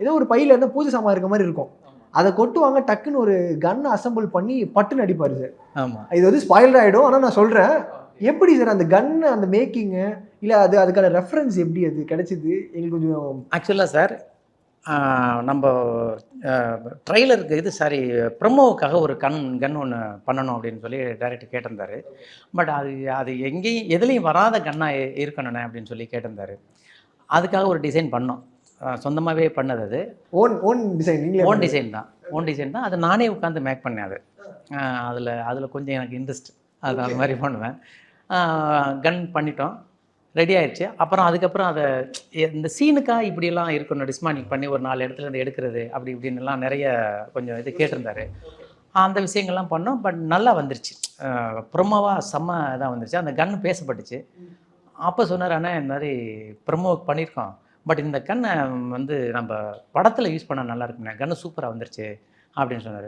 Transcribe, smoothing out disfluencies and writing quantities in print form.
ஏதோ ஒரு பையில இருந்து பூஜை சாமான் இருக்க மாதிரி இருக்கும். அதை கொட்டுவாங்க, டக்குன்னு ஒரு கன் அசெம்பிள் பண்ணி பட்டுன்னு அடிப்பாரு சார். ஆமா. இது வந்து ஸ்பாயில்ட் ஆயிடும். ஆனா நான் சொல்றேன், எப்படி சார் அந்த கன்னு அந்த மேக்கிங் இல்ல அதுக்கான ரெஃபரன்ஸ் எப்படி அது கிடைச்சது? எங்களுக்கு கொஞ்சம் ஆக்சுவலா சார் நம்ம ட்ரெய்லருக்கு இது சாரி ப்ரொமோவுக்காக ஒரு கன் ஒன்று பண்ணணும் அப்படின்னு சொல்லி டைரக்டர் கேட்டிருந்தாரு. பட் அது அது எங்கேயும் எதுலேயும் வராத கன்னாக இருக்கணுண்ணே அப்படின்னு சொல்லி கேட்டிருந்தாரு. அதுக்காக ஒரு டிசைன் பண்ணோம். சொந்தமாகவே பண்ணது அது. ஓன் டிசைன் நீங்களே? ஓன் டிசைன் தான். ஓன் டிசைன் தான். அது நானே உட்காந்து மேக் பண்ணேன் அது. அதில் கொஞ்சம் எனக்கு இன்ட்ரெஸ்ட். அது மாதிரி பண்ணுவேன். கன் பண்ணிட்டோம். ரெடி ஆயிடுச்சு. அப்புறம் அதுக்கப்புறம் அதை இந்த சீனுக்காக இப்படியெல்லாம் இருக்கணும், டிஸ்மாண்டிங் பண்ணி ஒரு 4 இடத்துல இருந்து எடுக்கிறது அப்படி இப்படின்னுலாம் நிறைய கொஞ்சம் இது கேட்டிருந்தாரு. அந்த விஷயங்கள்லாம் பண்ணோம். பட் நல்லா வந்துருச்சு. ப்ரொமோவாக செம்ம இதாக வந்துருச்சு. அந்த கன் பேசப்பட்டுச்சு. அப்போ சொன்னார், அண்ணா இந்த மாதிரி ப்ரொமோ பண்ணியிருக்கோம். பட் இந்த கன்னை வந்து நம்ம படத்தில் யூஸ் பண்ணால் நல்லா இருக்குண்ணே, கன்னு சூப்பராக வந்துருச்சு அப்படின்னு சொன்னார்.